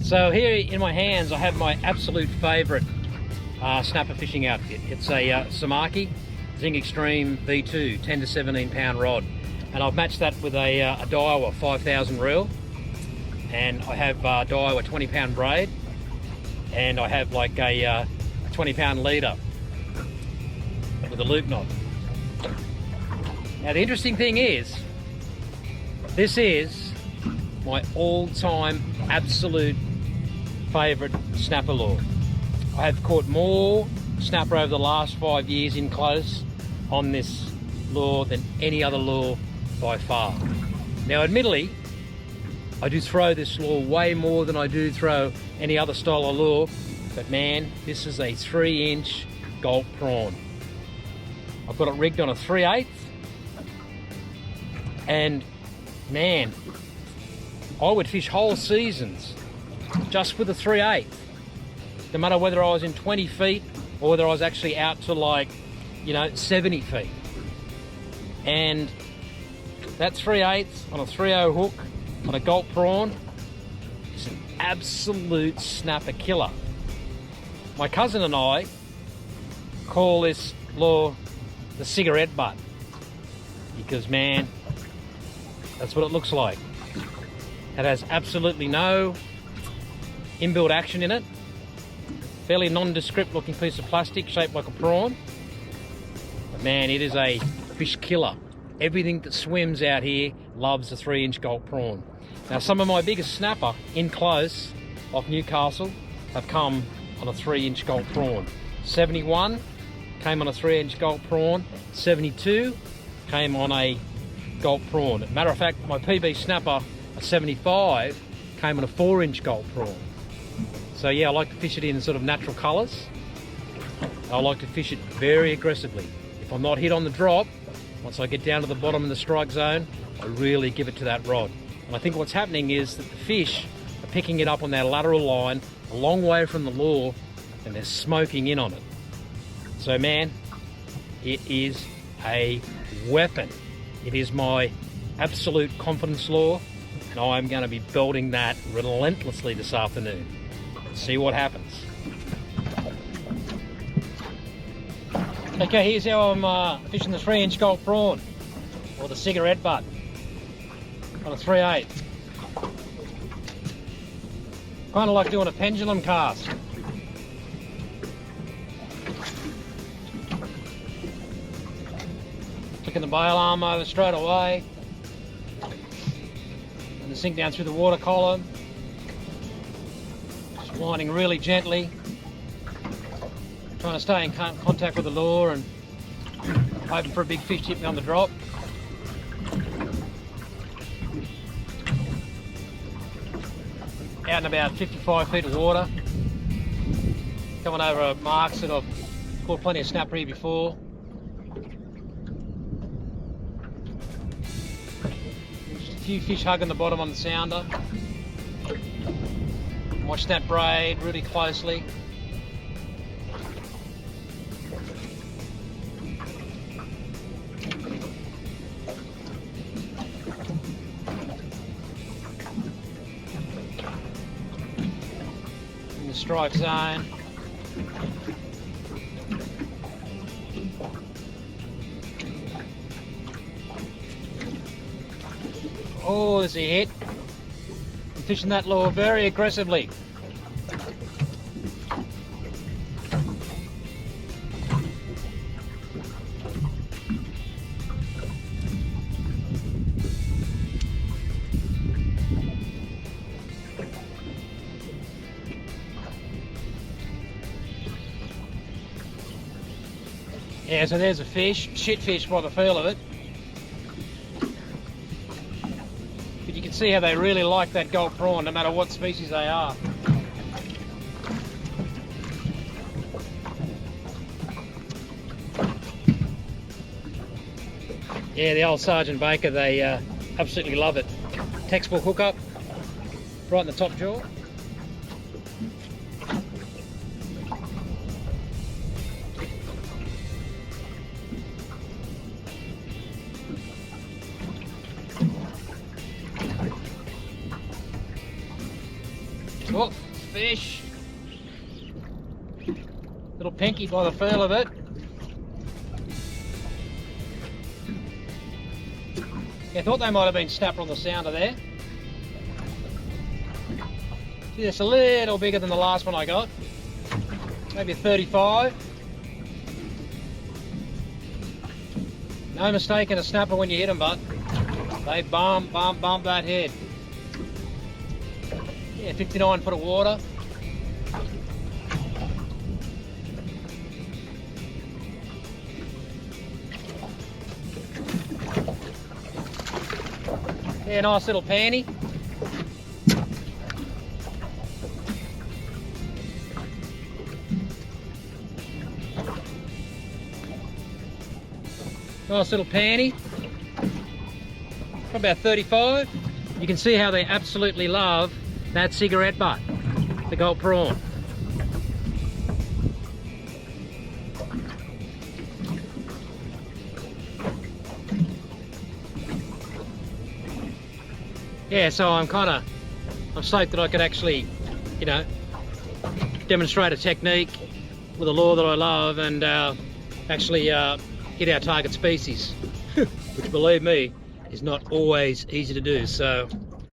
So here in my hands I have my absolute favourite snapper fishing outfit. It's a Samaki Zing Extreme V2 10 to 17 pound rod, and I've matched that with a Daiwa 5000 reel, and I have Daiwa 20 pound braid, and I have like a 20 pound leader with a loop knot. Now the interesting thing is, this is my all-time absolute favourite snapper lure. I have caught more snapper over the last 5 years in close on this lure than any other lure by far. Now admittedly, I do throw this lure way more than I do throw any other style of lure, but man, this is a 3-inch gulp prawn. I've got it rigged on a 3/8, and man, I would fish whole seasons just with a 3/8, no matter whether I was in 20 feet or whether I was actually out to like, 70 feet. And that 3/8 on a 3/0 hook on a gulp prawn is an absolute snapper killer. My cousin and I call this lure the cigarette butt, because man, that's what it looks like. It has absolutely no inbuilt action in it. Fairly nondescript looking piece of plastic shaped like a prawn. But man, it is a fish killer. Everything that swims out here loves a 3-inch gulp prawn. Now some of my biggest snapper in close off Newcastle have come on a 3-inch gulp prawn. 71 came on a 3-inch gulp prawn. 72 came on a gulp prawn. Matter of fact, my PB snapper, a 75, came on a 4-inch gulp prawn. So yeah, I like to fish it in sort of natural colours. I like to fish it very aggressively. If I'm not hit on the drop, once I get down to the bottom of the strike zone, I really give it to that rod. And I think what's happening is that the fish are picking it up on their lateral line a long way from the lure, and they're smoking in on it. So man, it is a weapon. It is my absolute confidence lure, and I'm going to be belting that relentlessly this afternoon. Let's see what happens. Okay, here's how I'm fishing the 3-inch gulp prawn, or the cigarette butt, on a 3/8. Kind of like doing a pendulum cast. Flicking the bail arm over straight away, and the sink down through the water column. Just winding really gently, trying to stay in contact with the lure and hoping for a big fish to hit me on the drop. Out in about 55 feet of water, coming over marks that I've caught plenty of snapper here before. Just a few fish hugging the bottom on the sounder. Watch that braid really closely. In the strike zone. Oh, there's a hit. I'm fishing that lure very aggressively. Yeah, so there's a fish, shit fish by the feel of it. But you can see how they really like that gulp prawn, no matter what species they are. Yeah, the old Sergeant Baker, they absolutely love it. Textbook hookup, right in the top jaw. Oh, fish. Little pinky by the feel of it. I thought they might have been snapper on the sounder there. See, it's a little bigger than the last one I got. Maybe a 35. No mistake in a snapper when you hit them, but they bump that head. Yeah, 59 foot of water. Yeah, nice little panty. Nice little panty. About 35. You can see how they absolutely love that cigarette butt, the gulp prawn. Yeah, so I'm stoked that I could actually, you know, demonstrate a technique with a lure that I love and actually hit our target species, which, believe me, is not always easy to do. So